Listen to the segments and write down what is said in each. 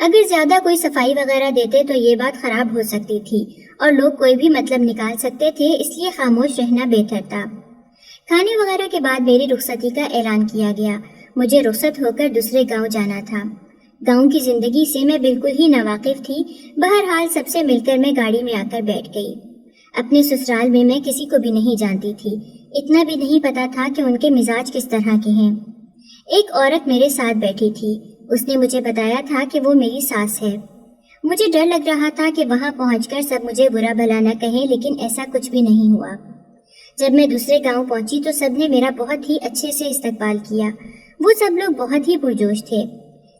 اگر زیادہ کوئی صفائی وغیرہ دیتے تو یہ بات خراب ہو سکتی تھی اور لوگ کوئی بھی مطلب نکال سکتے تھے، اس لیے خاموش رہنا بہتر تھا۔ کھانے وغیرہ کے بعد میری رخصتی کا اعلان کیا گیا۔ مجھے رخصت ہو کر دوسرے گاؤں جانا تھا۔ گاؤں کی زندگی سے میں بالکل ہی ناواقف تھی۔ بہرحال سب سے مل کر میں گاڑی میں آ کر بیٹھ گئی۔ اپنے سسرال میں کسی کو بھی نہیں جانتی تھی، اتنا بھی نہیں پتا تھا کہ ان کے مزاج کس طرح کے ہیں۔ ایک عورت میرے ساتھ بیٹھی تھی، اس نے مجھے بتایا تھا کہ وہ میری ساس ہے۔ مجھے ڈر لگ رہا تھا کہ وہاں پہنچ کر سب مجھے برا بھلا نہ کہیں، لیکن ایسا کچھ بھی نہیں ہوا۔ جب میں دوسرے گاؤں پہنچی تو سب نے میرا بہت ہی اچھے سے استقبال کیا۔ وہ سب لوگ بہت ہی پرجوش تھے،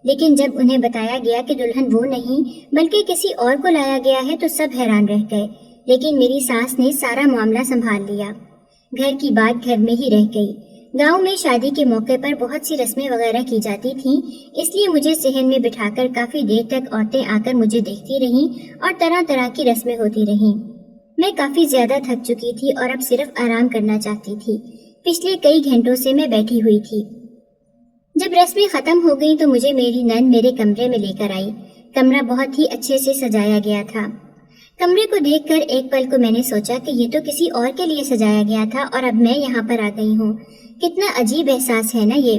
لیکن جب انہیں بتایا گیا کہ دلہن وہ نہیں بلکہ کسی اور کو لایا گیا ہے تو سب حیران رہ گئے، لیکن میری ساس نے سارا معاملہ سنبھال لیا۔ گھر کی بات گھر میں ہی رہ گئی۔ گاؤں میں شادی کے موقع پر بہت سی رسمیں وغیرہ کی جاتی تھیں، اس لیے مجھے صحن میں بٹھا کر کافی دیر تک عورتیں آ کر مجھے دیکھتی رہیں اور طرح طرح کی رسمیں ہوتی رہیں۔ میں کافی زیادہ تھک چکی تھی اور اب صرف آرام کرنا چاہتی تھی۔ پچھلے کئی گھنٹوں سے میں بیٹھی ہوئی تھی۔ جب رسمیں ختم ہو گئیں تو مجھے میری نند میرے کمرے میں لے کر آئی۔ کمرہ بہت ہی اچھے سے سجایا گیا تھا۔ کمرے کو دیکھ کر ایک پل کو میں نے سوچا کہ یہ تو کسی اور کے لیے سجایا گیا تھا اور اب میں یہاں پر آ گئی ہوں۔ کتنا عجیب احساس ہے نا یہ۔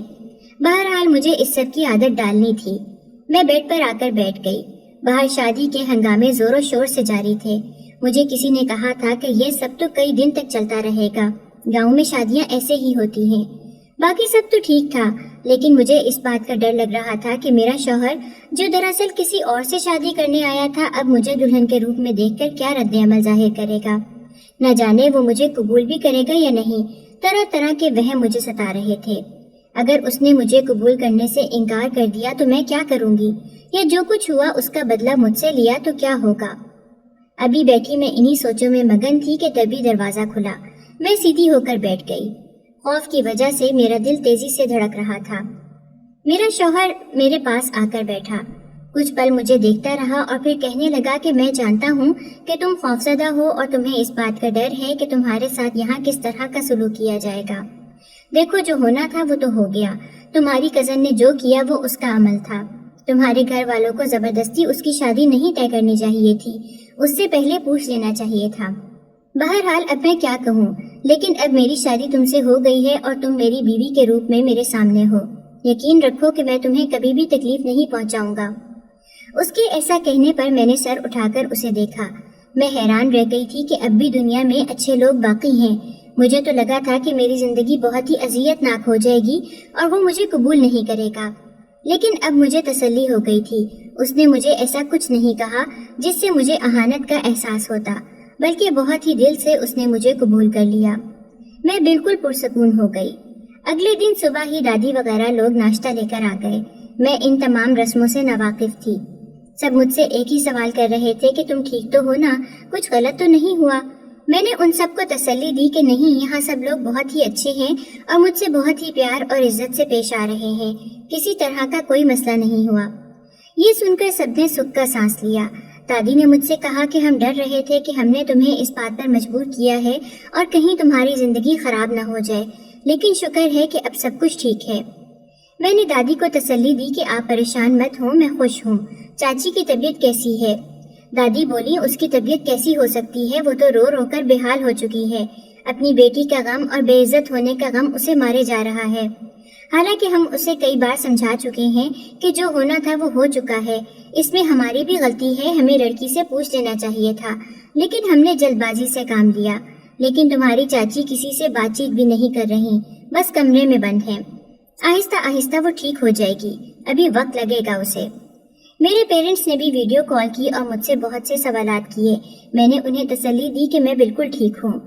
بہرحال مجھے اس سب کی عادت ڈالنی تھی۔ میں بیڈ پر آ کر بیٹھ گئی۔ باہر شادی کے ہنگامے زور و شور سے جاری تھے۔ مجھے کسی نے کہا تھا کہ یہ سب تو کئی دن تک چلتا رہے گا، گاؤں میں شادیاں ایسے ہی ہوتی ہیں۔ باقی سب تو ٹھیک تھا، لیکن مجھے اس بات کا ڈر لگ رہا تھا کہ میرا شوہر جو دراصل کسی اور سے شادی کرنے آیا تھا اب مجھے دلہن کے روپ میں دیکھ کر کیا رد عمل ظاہر کرے گا۔ نہ جانے وہ مجھے قبول بھی کرے گا یا نہیں۔ طرح طرح کے وہم مجھے ستا رہے تھے۔ اگر اس نے مجھے قبول کرنے سے انکار کر دیا تو میں کیا کروں گی، یا جو کچھ ہوا اس کا بدلہ مجھ سے لیا تو کیا ہوگا۔ ابھی بیٹھی میں انہی سوچوں میں مگن تھی کہ تبھی دروازہ کھلا۔ میں سیدھی ہو کر بیٹھ گئی۔ خوف کی وجہ سے میرا دل تیزی سے دھڑک رہا تھا۔ میرا شوہر میرے پاس آ کر بیٹھا، کچھ پل مجھے دیکھتا رہا اور پھر کہنے لگا کہ میں جانتا ہوں کہ تم خوفزدہ ہو اور تمہیں اس بات کا ڈر ہے کہ تمہارے ساتھ یہاں کس طرح کا سلوک کیا جائے گا۔ دیکھو جو ہونا تھا وہ تو ہو گیا۔ تمہاری کزن نے جو کیا وہ اس کا عمل تھا۔ تمہارے گھر والوں کو زبردستی اس کی شادی نہیں طے کرنی چاہیے تھی، اس سے پہلے پوچھ لینا چاہیے تھا۔ بہرحال اب میں کیا کہوں، لیکن اب میری شادی تم سے ہو گئی ہے اور تم میری بیوی کے روپ میں میرے سامنے ہو۔ یقین رکھو کہ میں تمہیں کبھی بھی تکلیف نہیں پہنچاؤں گا۔ اس کے ایسا کہنے پر میں نے سر اٹھا کر اسے دیکھا۔ میں حیران رہ گئی تھی کہ اب بھی دنیا میں اچھے لوگ باقی ہیں۔ مجھے تو لگا تھا کہ میری زندگی بہت ہی اذیت ناک ہو جائے گی اور وہ مجھے قبول نہیں کرے گا، لیکن اب مجھے تسلی ہو گئی تھی۔ اس نے مجھے ایسا کچھ نہیں کہا جس سے مجھے اہانت کا احساس ہوتا، بلکہ بہت ہی دل سے اس نے مجھے قبول کر لیا۔ میں بالکل پرسکون ہو گئی۔ اگلے دن صبح ہی دادی وغیرہ لوگ ناشتہ لے کر آ گئے۔ میں ان تمام رسموں سے ناواقف تھی۔ سب مجھ سے ایک ہی سوال کر رہے تھے کہ تم ٹھیک تو ہو نا، کچھ غلط تو نہیں ہوا۔ میں نے ان سب کو تسلی دی کہ نہیں، یہاں سب لوگ بہت ہی اچھے ہیں اور مجھ سے بہت ہی پیار اور عزت سے پیش آ رہے ہیں، کسی طرح کا کوئی مسئلہ نہیں ہوا۔ یہ سن کر سب نے سکھ کا سانس لیا۔ دادی نے مجھ سے کہا کہ ہم ڈر رہے تھے کہ ہم نے تمہیں اس بات پر مجبور کیا ہے اور کہیں تمہاری زندگی خراب نہ ہو جائے، لیکن شکر ہے کہ اب سب کچھ ٹھیک ہے۔ میں نے دادی کو تسلی دی کہ آپ پریشان مت ہوں، میں خوش ہوں۔ چاچی کی طبیعت کیسی ہے؟ دادی بولی اس کی طبیعت کیسی ہو سکتی ہے، وہ تو رو رو کر بے حال ہو چکی ہے۔ اپنی بیٹی کا غم اور بے عزت ہونے کا غم اسے مارے جا رہا ہے۔ حالانکہ ہم اسے کئی بار سمجھا چکے ہیں کہ جو ہونا تھا وہ ہو چکا ہے، اس میں ہماری بھی غلطی ہے، ہمیں لڑکی سے پوچھ لینا چاہیے تھا، لیکن ہم نے جلد بازی سے کام لیا۔ لیکن تمہاری چاچی کسی سے بات چیت بھی نہیں کر رہی، بس کمرے میں بند ہیں۔ آہستہ آہستہ وہ ٹھیک ہو جائے گی، ابھی وقت لگے گا اسے۔ میرے پیرنٹس نے بھی ویڈیو کال کی اور مجھ سے بہت سے سوالات کیے۔ میں نے انہیں تسلی دی کہ میں بالکل ٹھیک ہوں۔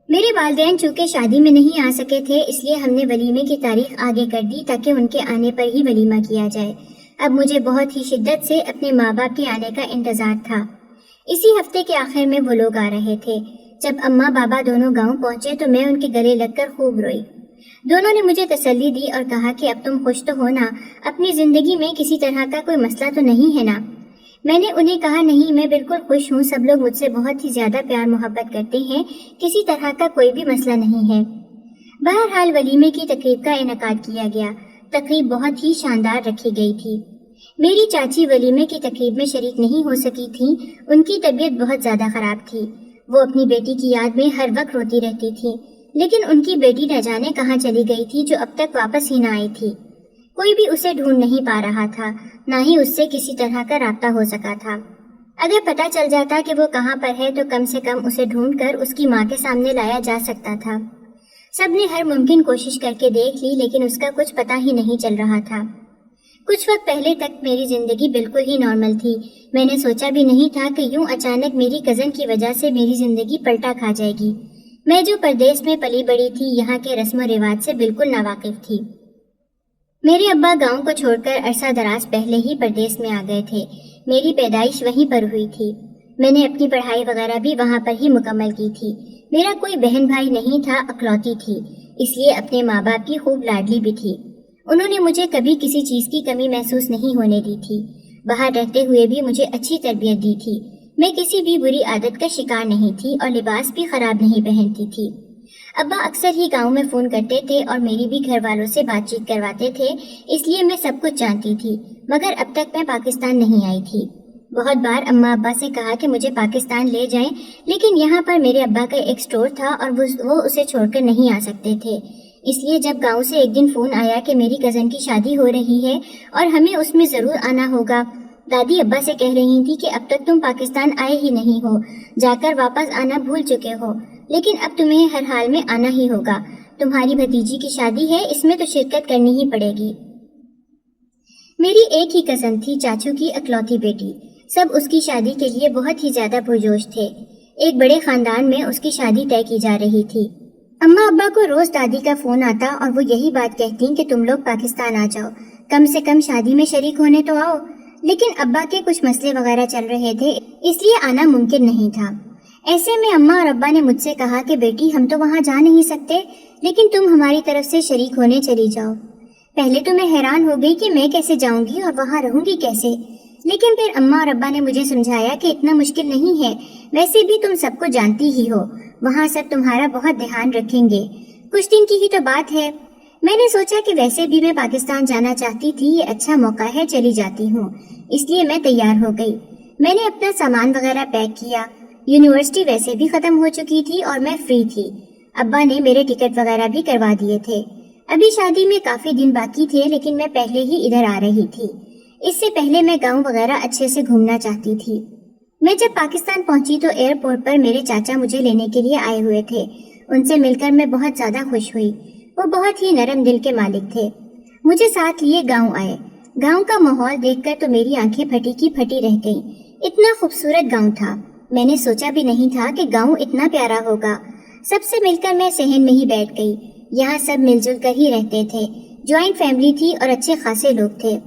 میرے والدین چونکہ شادی میں نہیں آ سکے تھے، اس لیے ہم نے ولیمے کی تاریخ آگے کر دی تاکہ ان کے آنے پر ہی ولیمہ کیا جائے۔ اب مجھے بہت ہی شدت سے اپنے ماں باپ کے آنے کا انتظار تھا۔ اسی ہفتے کے آخر میں وہ لوگ آ رہے تھے۔ جب اماں بابا دونوں گاؤں پہنچے تو میں ان کے گلے لگ کر خوب روئی۔ دونوں نے مجھے تسلی دی اور کہا کہ اب تم خوش تو ہو نا، اپنی زندگی میں کسی طرح کا کوئی مسئلہ تو نہیں ہے نا؟ میں نے انہیں کہا نہیں، میں بالکل خوش ہوں، سب لوگ مجھ سے بہت ہی زیادہ پیار محبت کرتے ہیں، کسی طرح کا کوئی بھی مسئلہ نہیں ہے۔ بہرحال ولیمے کی تقریب کا انعقاد کیا گیا۔ تقریب بہت ہی شاندار رکھی گئی تھی۔ میری چاچی ولیمے کی تقریب میں شریک نہیں ہو سکی تھی، ان کی طبیعت بہت زیادہ خراب تھی۔ وہ اپنی بیٹی کی یاد میں ہر وقت روتی رہتی تھی، لیکن ان کی بیٹی نہ جانے کہاں چلی گئی تھی جو اب تک واپس ہی نہ آئی تھی۔ کوئی بھی اسے ڈھونڈ نہیں پا رہا تھا، نہ ہی اس سے کسی طرح کا رابطہ ہو سکا تھا۔ اگر پتہ چل جاتا کہ وہ کہاں پر ہے تو کم سے کم اسے ڈھونڈ کر اس کی ماں کے سامنے لایا جا سکتا تھا۔ سب نے ہر ممکن کوشش کر کے دیکھ لی، لیکن اس کا کچھ پتہ ہی نہیں چل رہا تھا۔ کچھ وقت پہلے تک میری زندگی بالکل ہی نارمل تھی۔ میں نے سوچا بھی نہیں تھا کہ یوں اچانک میری کزن کی وجہ سے میری زندگی پلٹا کھا جائے گی۔ میں جو پردیس میں پلی بڑی تھی، یہاں کے رسم و رواج سے بالکل ناواقف تھی۔ میرے ابا گاؤں کو چھوڑ کر عرصہ دراز پہلے ہی پردیس میں آ گئے تھے۔ میری پیدائش وہیں پر ہوئی تھی۔ میں نے اپنی پڑھائی وغیرہ بھی وہاں پر ہی مکمل کی تھی۔ میرا کوئی بہن بھائی نہیں تھا، اکلوتی تھی، اس لیے اپنے ماں باپ کی خوب لاڈلی بھی تھی۔ انہوں نے مجھے کبھی کسی چیز کی کمی محسوس نہیں ہونے دی تھی۔ باہر رہتے ہوئے بھی مجھے اچھی تربیت دی تھی۔ میں کسی بھی بری عادت کا شکار نہیں تھی اور لباس بھی خراب نہیں پہنتی تھی۔ ابا اکثر ہی گاؤں میں فون کرتے تھے اور میری بھی گھر والوں سے بات چیت کرواتے تھے، اس لیے میں سب کچھ جانتی تھی، مگر اب تک میں پاکستان نہیں آئی تھی۔ بہت بار اماں ابا سے کہا کہ مجھے پاکستان لے جائیں، لیکن یہاں پر میرے ابا کا ایک سٹور تھا اور وہ اسے چھوڑ کر نہیں آ سکتے تھے۔ اس لیے جب گاؤں سے ایک دن فون آیا کہ میری کزن کی شادی ہو رہی ہے اور ہمیں اس میں ضرور آنا ہوگا، دادی ابا سے کہہ رہی تھی کہ اب تک تم پاکستان آئے ہی نہیں ہو، جا کر واپس آنا بھول چکے ہو، لیکن اب تمہیں ہر حال میں آنا ہی ہوگا۔ تمہاری بھتیجی کی شادی ہے، اس میں تو شرکت کرنی ہی پڑے گی۔ میری ایک ہی کزن تھی، چاچو کی اکلوتی بیٹی۔ سب اس کی شادی کے لیے بہت ہی زیادہ پرجوش تھے۔ ایک بڑے خاندان میں اس کی شادی طے کی جا رہی تھی۔ اماں ابا کو روز دادی کا فون آتا اور وہ یہی بات کہتی کہ تم لوگ پاکستان آ جاؤ، کم سے کم شادی میں شریک ہونے تو آؤ، لیکن ابا کے کچھ مسئلے وغیرہ چل رہے تھے، اس لیے آنا ممکن نہیں تھا۔ ایسے میں اماں اور ابا نے مجھ سے کہا کہ بیٹی ہم تو وہاں جا نہیں سکتے، لیکن تم ہماری طرف سے شریک ہونے چلی جاؤ۔ پہلے تو میں حیران ہو گئی کہ میں کیسے جاؤں گی اور وہاں رہوں گی کیسے، لیکن پھر اماں اور ابا نے مجھے سمجھایا کہ اتنا مشکل نہیں ہے، ویسے بھی تم سب کو جانتی ہی ہو، وہاں سب تمہارا بہت دھیان رکھیں گے، کچھ دن کی ہی تو بات ہے۔ میں نے سوچا کہ ویسے بھی میں پاکستان جانا چاہتی تھی، یہ اچھا موقع ہے، چلی جاتی ہوں، اس لیے میں تیار ہو گئی۔ میں نے اپنا سامان وغیرہ پیک کیا۔ یونیورسٹی ویسے بھی ختم ہو چکی تھی اور میں فری تھی۔ ابا نے میرے ٹکٹ وغیرہ بھی کروا دیے تھے۔ ابھی شادی میں کافی دن باقی تھے، لیکن میں پہلے ہی ادھر آ رہی تھی۔ اس سے پہلے میں گاؤں وغیرہ اچھے سے گھومنا چاہتی تھی۔ میں جب پاکستان پہنچی تو ایئرپورٹ پر میرے چاچا مجھے لینے کے لیے آئے ہوئے تھے۔ ان سے مل کر میں بہت زیادہ خوش ہوئی۔ وہ بہت ہی نرم دل کے مالک تھے۔ مجھے ساتھ لیے گاؤں آئے۔ گاؤں کا ماحول دیکھ کر تو میری آنکھیں پھٹی کی پھٹی رہ گئیں۔ اتنا خوبصورت گاؤں تھا، میں نے سوچا بھی نہیں تھا کہ گاؤں اتنا پیارا ہوگا۔ سب سے مل کر میں صحن میں ہی بیٹھ گئی۔ یہاں سب مل جل کر ہی رہتے تھے، جوائنٹ فیملی تھی اور اچھے خاصے لوگ تھے۔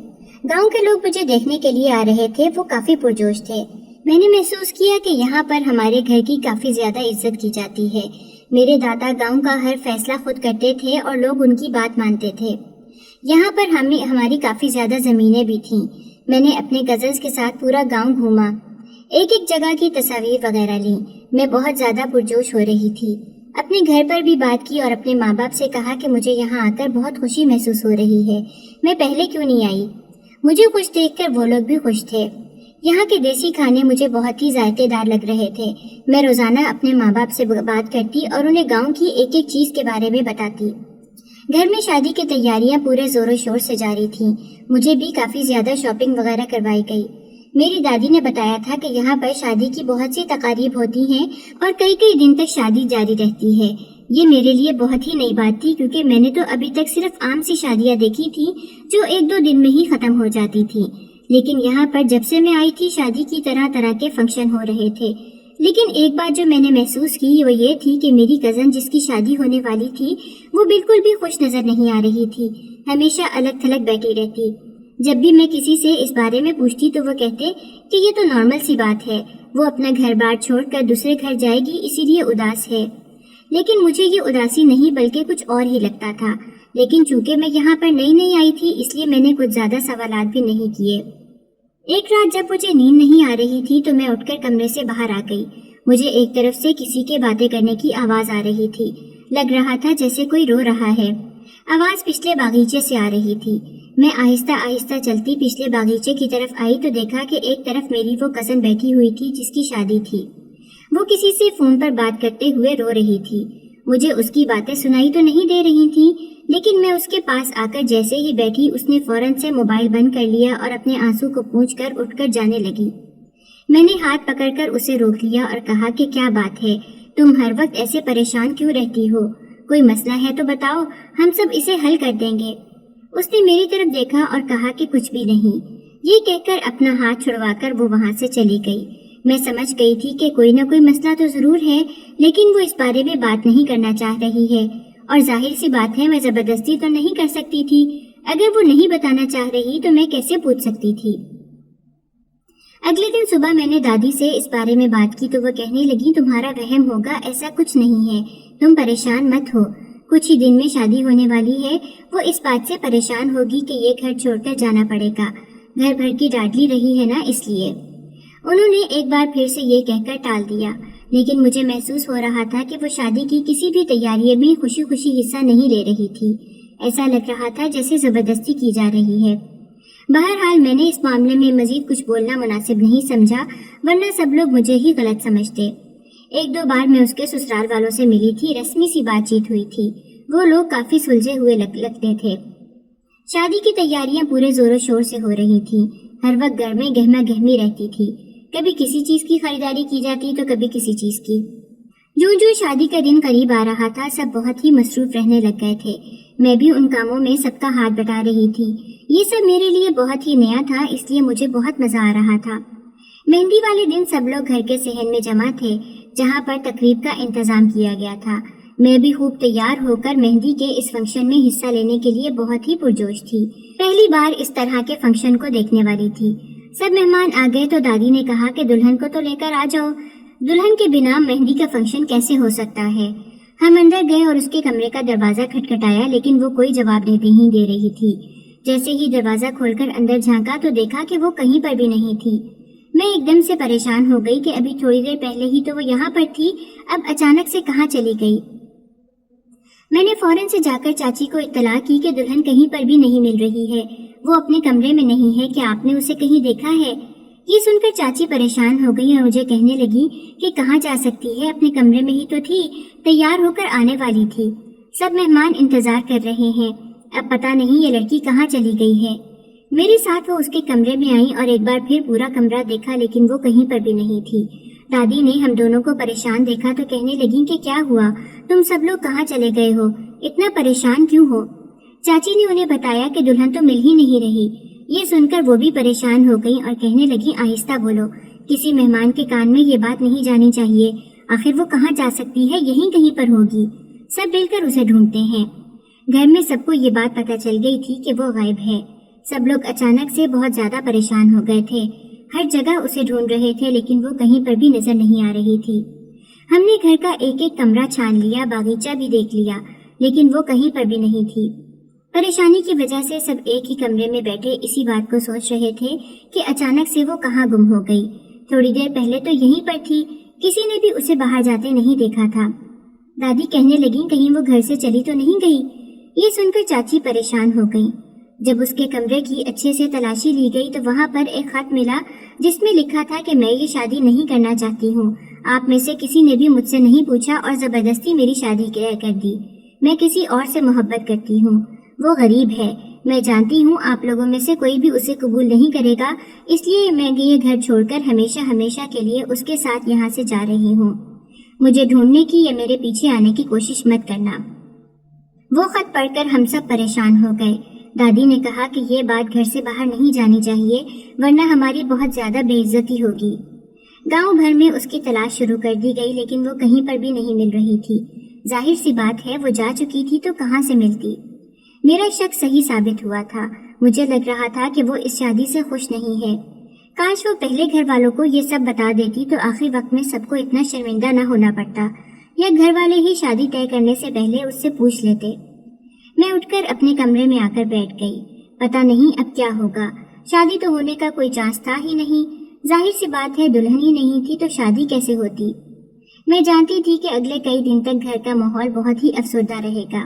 گاؤں کے لوگ مجھے دیکھنے کے لیے آ رہے تھے، وہ کافی پرجوش تھے۔ میں نے محسوس کیا کہ یہاں پر ہمارے گھر کی کافی زیادہ عزت کی جاتی ہے۔ میرے دادا گاؤں کا ہر فیصلہ خود کرتے تھے اور لوگ ان کی بات مانتے تھے۔ یہاں پر ہماری کافی زیادہ زمینیں بھی تھیں۔ میں نے اپنے کزنز کے ساتھ پورا گاؤں گھوما، ایک ایک جگہ کی تصاویر وغیرہ لی۔ میں بہت زیادہ پرجوش ہو رہی تھی۔ اپنے گھر پر بھی بات کی اور اپنے ماں باپ سے کہا کہ مجھے یہاں آ کر بہت خوشی محسوس ہو رہی ہے، میں پہلے کیوں نہیں آئی۔ مجھے خوش دیکھ کر وہ لوگ بھی خوش تھے۔ یہاں کے دیسی کھانے مجھے بہت ہی ذائقے دار لگ رہے تھے۔ میں روزانہ اپنے ماں باپ سے بات کرتی اور انہیں گاؤں کی ایک ایک چیز کے بارے میں بتاتی۔ گھر میں شادی کی تیاریاں پورے زور و شور سے جاری تھیں۔ مجھے بھی کافی زیادہ شاپنگ وغیرہ کروائی گئی۔ میری دادی نے بتایا تھا کہ یہاں پر شادی کی بہت سی تقاریب ہوتی ہیں اور کئی کئی دن تک شادی جاری رہتی ہے۔ یہ میرے لیے بہت ہی نئی بات تھی، کیونکہ میں نے تو ابھی تک صرف عام سی شادیاں دیکھی تھی جو ایک دو دن میں ہی ختم ہو جاتی تھی، لیکن یہاں پر جب سے میں آئی تھی شادی کی طرح طرح کے فنکشن ہو رہے تھے۔ لیکن ایک بات جو میں نے محسوس کی وہ یہ تھی کہ میری کزن جس کی شادی ہونے والی تھی وہ بالکل بھی خوش نظر نہیں آ رہی تھی، ہمیشہ الگ تھلگ بیٹھی رہتی۔ جب بھی میں کسی سے اس بارے میں پوچھتی تو وہ کہتے کہ یہ تو نارمل سی بات ہے، وہ اپنا گھر بار چھوڑ کر دوسرے گھر جائے گی اسی لیے اداس ہے۔ لیکن مجھے یہ اداسی نہیں بلکہ کچھ اور ہی لگتا تھا۔ لیکن چونکہ میں یہاں پر نئی نئی آئی تھی اس لیے میں نے کچھ زیادہ سوالات بھی نہیں کیے۔ ایک رات جب مجھے نیند نہیں آ رہی تھی تو میں اٹھ کر کمرے سے باہر آ گئی۔ مجھے ایک طرف سے کسی کے باتیں کرنے کی آواز آ رہی تھی، لگ رہا تھا جیسے کوئی رو رہا ہے۔ آواز پچھلے باغیچے سے آ رہی تھی۔ میں آہستہ آہستہ چلتی پچھلے باغیچے کی طرف آئی تو دیکھا کہ ایک طرف میری وہ کزن بیٹھی ہوئی تھی جس کی شادی تھی۔ وہ کسی سے فون پر بات کرتے ہوئے رو رہی تھی۔ مجھے اس کی باتیں سنائی تو نہیں دے رہی تھیں، لیکن میں اس کے پاس آ کر جیسے ہی بیٹھی اس نے فوراً سے موبائل بند کر لیا اور اپنے آنسو کو پونچھ کر اٹھ کر جانے لگی۔ میں نے ہاتھ پکڑ کر اسے روک لیا اور کہا کہ کیا بات ہے، تم ہر وقت ایسے پریشان کیوں رہتی ہو؟ کوئی مسئلہ ہے تو بتاؤ، ہم سب اسے حل کر دیں گے۔ اس نے میری طرف دیکھا اور کہا کہ کچھ بھی نہیں۔ یہ کہہ کر اپنا ہاتھ چھڑوا کر وہ وہاں سے چلی گئی۔ میں سمجھ گئی تھی کہ کوئی نہ کوئی مسئلہ تو ضرور ہے، لیکن وہ اس بارے میں بات نہیں کرنا چاہ رہی ہے، اور ظاہر سی بات ہے میں زبردستی تو نہیں کر سکتی تھی۔ اگر وہ نہیں بتانا چاہ رہی تو میں کیسے پوچھ سکتی تھی؟ اگلے دن صبح میں نے دادی سے اس بارے میں بات کی تو وہ کہنے لگی تمہارا وہم ہوگا، ایسا کچھ نہیں ہے، تم پریشان مت ہو، کچھ ہی دن میں شادی ہونے والی ہے، وہ اس بات سے پریشان ہوگی کہ یہ گھر چھوڑ کر جانا پڑے گا، گھر بھر کی ڈانٹلی رہی ہے نا اس لیے۔ انہوں نے ایک بار پھر سے یہ کہہ کر ٹال دیا، لیکن مجھے محسوس ہو رہا تھا کہ وہ شادی کی کسی بھی تیاری میں خوشی خوشی حصہ نہیں لے رہی تھی، ایسا لگ رہا تھا جیسے زبردستی کی جا رہی ہے۔ بہرحال میں نے اس معاملے میں مزید کچھ بولنا مناسب نہیں سمجھا، ورنہ سب لوگ مجھے ہی غلط سمجھتے۔ ایک دو بار میں اس کے سسرال والوں سے ملی تھی، رسمی سی بات چیت ہوئی تھی، وہ لوگ کافی سلجھے ہوئے لگتے تھے۔ شادی کی تیاریاں پورے زور و شور سے ہو رہی تھیں، ہر وقت گھر میں گہما گہمی رہتی تھی، کبھی کسی چیز کی خریداری کی جاتی تو کبھی کسی چیز کی۔ جو شادی کا دن قریب آ رہا تھا سب بہت ہی مصروف رہنے لگ گئے تھے، میں بھی ان کاموں میں سب کا ہاتھ بٹا رہی تھی۔ یہ سب میرے لیے بہت ہی نیا تھا، اس لیے مجھے بہت مزہ آ رہا تھا۔ مہندی والے دن سب لوگ گھر کے صحن میں جمع تھے جہاں پر تقریب کا انتظام کیا گیا تھا۔ میں بھی خوب تیار ہو کر مہندی کے اس فنکشن میں حصہ لینے کے لیے بہت ہی پرجوش تھی، پہلی بار اس طرح کے فنکشن کو دیکھنے والی تھی۔ سب مہمان آ گئے تو دادی نے کہا کہ دلہن کو تو لے کر آ جاؤ، دلہن کے بنا مہندی کا فنکشن کیسے ہو سکتا ہے؟ ہم اندر گئے اور اس کے کمرے کا دروازہ کھٹکھٹایا، لیکن وہ کوئی جواب نہیں دے رہی تھی۔ جیسے ہی دروازہ کھول کر اندر جھانکا تو دیکھا کہ وہ کہیں پر بھی نہیں تھی۔ میں ایک دم سے پریشان ہو گئی کہ ابھی تھوڑی دیر پہلے ہی تو وہ یہاں پر تھی، اب اچانک سے کہاں چلی گئی؟ میں نے فوراً سے جا کر چاچی کو اطلاع کی کہ دلہن کہیں پر بھی نہیں مل رہی ہے، وہ اپنے کمرے میں نہیں ہے، کیا آپ نے اسے کہیں دیکھا ہے؟ یہ سن کر چاچی پریشان ہو گئی اور مجھے کہنے لگی کہ کہاں جا سکتی ہے، اپنے کمرے میں ہی تو تھی، تیار ہو کر آنے والی تھی، سب مہمان انتظار کر رہے ہیں، اب پتہ نہیں یہ لڑکی کہاں چلی گئی ہے۔ میرے ساتھ وہ اس کے کمرے میں آئی اور ایک بار پھر پورا کمرہ دیکھا، لیکن وہ کہیں پر بھی نہیں تھی۔ دادی نے ہم دونوں کو پریشان دیکھا تو کہنے لگی کہ کیا ہوا، تم سب لوگ کہاں چلے گئے ہو، اتنا پریشان کیوں ہو؟ چاچی نے انہیں بتایا کہ دلہن تو مل ہی نہیں رہی۔ یہ سن کر وہ بھی پریشان ہو گئی اور کہنے لگی آہستہ بولو، کسی مہمان کے کان میں یہ بات نہیں جانی چاہیے، آخر وہ کہاں جا سکتی ہے، یہیں کہیں پر ہوگی، سب مل کر اسے ڈھونڈتے ہیں۔ گھر میں سب کو یہ بات پتہ چل گئی تھی کہ وہ غائب ہے۔ سب لوگ اچانک سے بہت زیادہ پریشان ہو گئے تھے، ہر جگہ اسے ڈھونڈ رہے تھے، لیکن وہ کہیں پر بھی نظر نہیں آ رہی تھی۔ ہم نے گھر کا ایک ایک کمرہ چھان لیا، باغیچہ بھی دیکھ لیا، لیکن وہ کہیں پر بھی نہیں تھی۔ پریشانی کی وجہ سے سب ایک ہی کمرے میں بیٹھے اسی بات کو سوچ رہے تھے کہ اچانک سے وہ کہاں گم ہو گئی، تھوڑی دیر پہلے تو یہیں پر تھی، کسی نے بھی اسے باہر جاتے نہیں دیکھا تھا۔ دادی کہنے لگیں کہیں وہ گھر سے چلی تو نہیں گئی۔ یہ سن کر چاچی پریشان ہو گئی۔ جب اس کے کمرے کی اچھے سے تلاشی لی گئی تو وہاں پر ایک خط ملا جس میں لکھا تھا کہ میں یہ شادی نہیں کرنا چاہتی ہوں، آپ میں سے کسی نے بھی مجھ سے نہیں پوچھا اور زبردستی میری شادی کر دی، میں کسی اور سے محبت کرتی ہوں، وہ غریب ہے، میں جانتی ہوں آپ لوگوں میں سے کوئی بھی اسے قبول نہیں کرے گا، اس لیے میں یہ گھر چھوڑ کر ہمیشہ ہمیشہ کے لیے اس کے ساتھ یہاں سے جا رہی ہوں، مجھے ڈھونڈنے کی یا میرے پیچھے آنے کی کوشش مت کرنا۔ وہ خط پڑھ کر ہم سب پریشان ہو گئے۔ دادی نے کہا کہ یہ بات گھر سے باہر نہیں جانی چاہیے ورنہ ہماری بہت زیادہ بے عزتی ہوگی۔ گاؤں بھر میں اس کی تلاش شروع کر دی گئی، لیکن وہ کہیں پر بھی نہیں مل رہی تھی۔ ظاہر سی بات ہے وہ جا چکی تھی تو کہاں سے ملتی۔ میرا شک صحیح ثابت ہوا تھا، مجھے لگ رہا تھا کہ وہ اس شادی سے خوش نہیں ہے۔ کاش وہ پہلے گھر والوں کو یہ سب بتا دیتی تو آخری وقت میں سب کو اتنا شرمندہ نہ ہونا پڑتا، یا گھر والے ہی شادی طے کرنے سے پہلے اس سے پوچھ لیتے۔ میں اٹھ کر اپنے کمرے میں آ کر بیٹھ گئی۔ پتہ نہیں اب کیا ہوگا، شادی تو ہونے کا کوئی چانس تھا ہی نہیں، ظاہر سی بات ہے دلہن ہی نہیں تھی تو شادی کیسے ہوتی۔ میں جانتی تھی کہ اگلے کئی دن تک گھر کا ماحول بہت ہی افسردہ رہے گا۔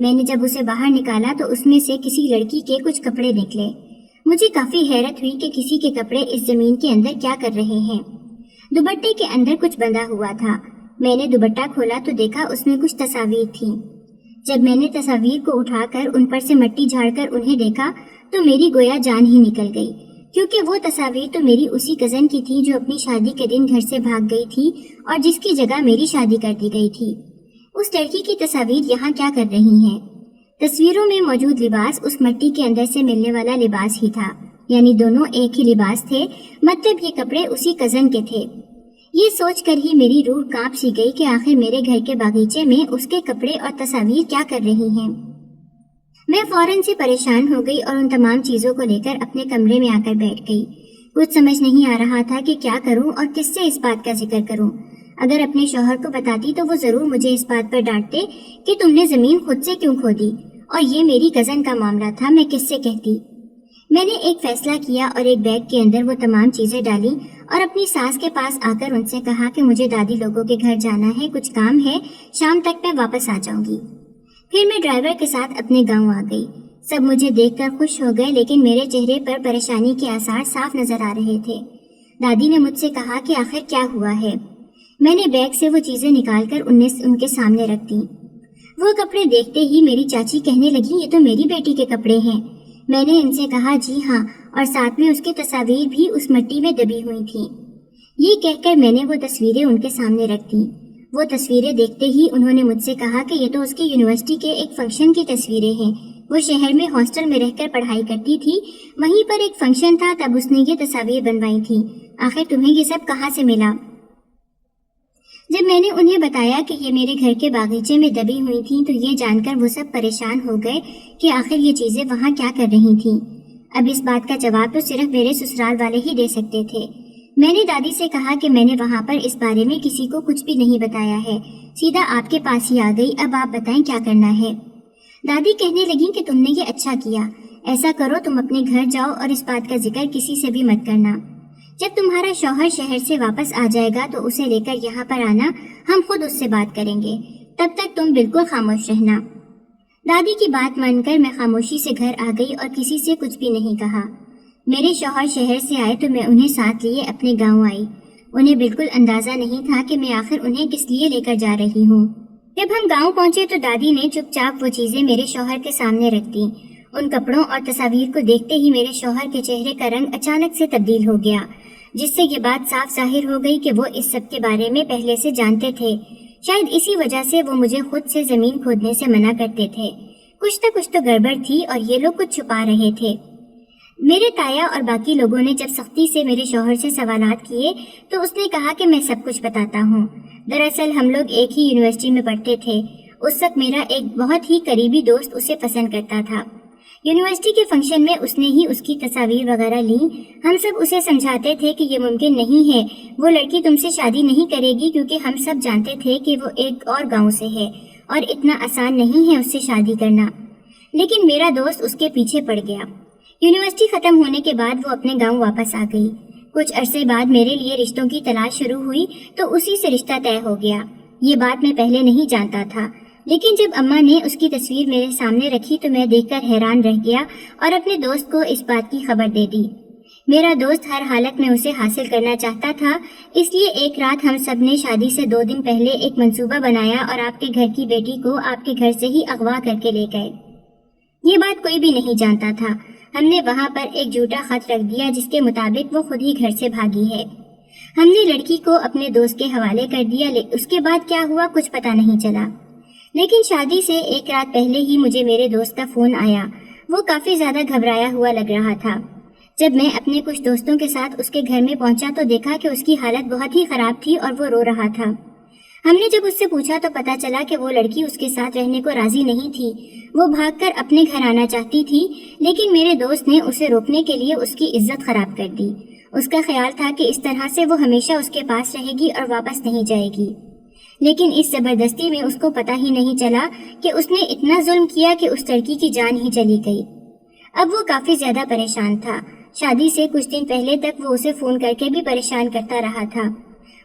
میں نے جب اسے باہر نکالا تو اس میں سے کسی لڑکی کے کچھ کپڑے نکلے۔ مجھے کافی حیرت ہوئی کہ کسی کے کپڑے اس زمین کے اندر کیا کر رہے ہیں۔ دوپٹے کے اندر کچھ بندھا ہوا تھا۔ میں نے دوپٹہ کھولا تو دیکھا اس میں کچھ تصاویر تھیں۔ جب میں نے تصاویر کو اٹھا کر ان پر سے مٹی جھاڑ کر انہیں دیکھا تو میری گویا جان ہی نکل گئی، کیونکہ وہ تصاویر تو میری اسی کزن کی تھی جو اپنی شادی کے دن گھر سے بھاگ گئی تھی اور جس کی جگہ میری شادی کر دی گئی تھی۔ اس لڑکی کی تصاویر یہاں کیا کر رہی ہیں؟ تصویروں میں موجود لباس اس مٹی کے اندر سے ملنے والا لباس ہی تھا، یعنی دونوں ایک ہی لباس تھے، مطلب یہ کپڑے اسی کزن کے تھے۔ یہ سوچ کر ہی میری روح کانپ سی گئی کہ آخر میرے گھر کے باغیچے میں اس کے کپڑے اور تصاویر کیا کر رہی ہیں۔ میں فوراً سے پریشان ہو گئی اور ان تمام چیزوں کو لے کر اپنے کمرے میں آ کر بیٹھ گئی۔ کچھ سمجھ نہیں آ رہا تھا کہ کیا کروں اور کس سے اس بات کا ذکر کروں۔ اگر اپنے شوہر کو بتاتی تو وہ ضرور مجھے اس بات پر ڈانٹتے کہ تم نے زمین خود سے کیوں کھودی، اور یہ میری کزن کا معاملہ تھا، میں کس سے کہتی۔ میں نے ایک فیصلہ کیا اور ایک بیگ کے اندر وہ تمام چیزیں ڈالی اور اپنی ساس کے پاس آ کر ان سے کہا کہ مجھے دادی لوگوں کے گھر جانا ہے، کچھ کام ہے، شام تک میں واپس آ جاؤں گی۔ پھر میں ڈرائیور کے ساتھ اپنے گاؤں آ گئی۔ سب مجھے دیکھ کر خوش ہو گئے، لیکن میرے چہرے پر پریشانی کے آثار صاف نظر آ رہے تھے۔ دادی نے مجھ سے کہا کہ آخر کیا ہوا ہے۔ میں نے بیگ سے وہ چیزیں نکال کر ان کے سامنے رکھ دیں۔ وہ کپڑے دیکھتے ہی میری چاچی کہنے لگی، یہ تو میری بیٹی کے کپڑے ہیں۔ میں نے ان سے کہا جی ہاں، اور ساتھ میں اس کی تصاویر بھی اس مٹی میں دبی ہوئی تھیں۔ یہ کہہ کر میں نے وہ تصویریں ان کے سامنے رکھ دیں۔ وہ تصویریں دیکھتے ہی انہوں نے مجھ سے کہا کہ یہ تو اس کی یونیورسٹی کے ایک فنکشن کی تصویریں ہیں۔ وہ شہر میں ہاسٹل میں رہ کر پڑھائی کرتی تھی، وہیں پر ایک فنکشن تھا، تب اس نے یہ تصاویر بنوائی تھیں۔ آخر تمہیں یہ سب کہاں سے ملا؟ جب میں نے انہیں بتایا کہ یہ میرے گھر کے باغیچے میں دبی ہوئی تھیں تو یہ جان کر وہ سب پریشان ہو گئے کہ آخر یہ چیزیں وہاں کیا کر رہی تھیں۔ اب اس بات کا جواب تو صرف میرے سسرال والے ہی دے سکتے تھے۔ میں نے دادی سے کہا کہ میں نے وہاں پر اس بارے میں کسی کو کچھ بھی نہیں بتایا ہے، سیدھا آپ کے پاس ہی آ گئی، اب آپ بتائیں کیا کرنا ہے۔ دادی کہنے لگیں کہ تم نے یہ اچھا کیا، ایسا کرو تم اپنے گھر جاؤ اور اس بات کا ذکر کسی سے بھی مت کرنا۔ جب تمہارا شوہر شہر سے واپس آ جائے گا تو اسے لے کر یہاں پر آنا، ہم خود اس سے بات کریں گے، تب تک تم بالکل خاموش رہنا۔ دادی کی بات مان کر میں خاموشی سے گھر آ گئی اور کسی سے کچھ بھی نہیں کہا۔ میرے شوہر شہر سے آئے تو میں انہیں ساتھ لیے اپنے گاؤں آئی۔ انہیں بالکل اندازہ نہیں تھا کہ میں آخر انہیں کس لیے لے کر جا رہی ہوں۔ جب ہم گاؤں پہنچے تو دادی نے چپ چاپ وہ چیزیں میرے شوہر کے سامنے رکھ دیں۔ ان کپڑوں اور تصاویر کو دیکھتے ہی میرے شوہر کے چہرے کا رنگ اچانک سے تبدیل ہو گیا، جس سے یہ بات صاف ظاہر ہو گئی کہ وہ اس سب کے بارے میں پہلے سے جانتے تھے۔ شاید اسی وجہ سے وہ مجھے خود سے زمین کھودنے سے منع کرتے تھے۔ کچھ تو گڑبڑ تھی اور یہ لوگ کچھ چھپا رہے تھے۔ میرے تایا اور باقی لوگوں نے جب سختی سے میرے شوہر سے سوالات کیے تو اس نے کہا کہ میں سب کچھ بتاتا ہوں۔ دراصل ہم لوگ ایک ہی یونیورسٹی میں پڑھتے تھے۔ اس وقت میرا ایک بہت ہی قریبی دوست اسے پسند کرتا تھا۔ یونیورسٹی کے فنکشن میں اس نے ہی اس کی تصاویر وغیرہ لیں۔ ہم سب اسے سمجھاتے تھے کہ یہ ممکن نہیں ہے، وہ لڑکی تم سے شادی نہیں کرے گی، کیونکہ ہم سب جانتے تھے کہ وہ ایک اور گاؤں سے ہے اور اتنا آسان نہیں ہے اس سے شادی کرنا۔ لیکن میرا دوست اس کے پیچھے پڑ گیا۔ یونیورسٹی ختم ہونے کے بعد وہ اپنے گاؤں واپس آ گئی۔ کچھ عرصے بعد میرے لیے رشتوں کی تلاش شروع ہوئی تو اسی سے رشتہ طے ہو گیا۔ یہ بات میں پہلے نہیں جانتا تھا، لیکن جب اماں نے اس کی تصویر میرے سامنے رکھی تو میں دیکھ کر حیران رہ گیا اور اپنے دوست کو اس بات کی خبر دے دی۔ میرا دوست ہر حالت میں اسے حاصل کرنا چاہتا تھا، اس لیے ایک رات ہم سب نے شادی سے 2 دن پہلے ایک منصوبہ بنایا اور آپ کے گھر کی بیٹی کو آپ کے گھر سے ہی اغوا کر کے لے گئے۔ یہ بات کوئی بھی نہیں جانتا تھا۔ ہم نے وہاں پر ایک جھوٹا خط رکھ دیا جس کے مطابق وہ خود ہی گھر سے بھاگی ہے۔ ہم نے لڑکی کو اپنے دوست کے حوالے کر دیا، اس کے بعد کیا ہوا کچھ پتہ نہیں چلا۔ لیکن شادی سے ایک رات پہلے ہی مجھے میرے دوست کا فون آیا۔ وہ کافی زیادہ گھبرایا ہوا لگ رہا تھا۔ جب میں اپنے کچھ دوستوں کے ساتھ اس کے گھر میں پہنچا تو دیکھا کہ اس کی حالت بہت ہی خراب تھی اور وہ رو رہا تھا۔ ہم نے جب اس سے پوچھا تو پتہ چلا کہ وہ لڑکی اس کے ساتھ رہنے کو راضی نہیں تھی، وہ بھاگ کر اپنے گھر آنا چاہتی تھی، لیکن میرے دوست نے اسے روکنے کے لیے اس کی عزت خراب کر دی۔ اس کا خیال تھا کہ اس طرح سے وہ ہمیشہ اس کے پاس رہے گی اور واپس نہیں جائے گی، لیکن اس زبردستی میں اس کو پتہ ہی نہیں چلا کہ اس نے اتنا ظلم کیا کہ اس لڑکی کی جان ہی چلی گئی۔ اب وہ کافی زیادہ پریشان تھا۔ شادی سے کچھ دن پہلے تک وہ اسے فون کر کے بھی پریشان کرتا رہا تھا۔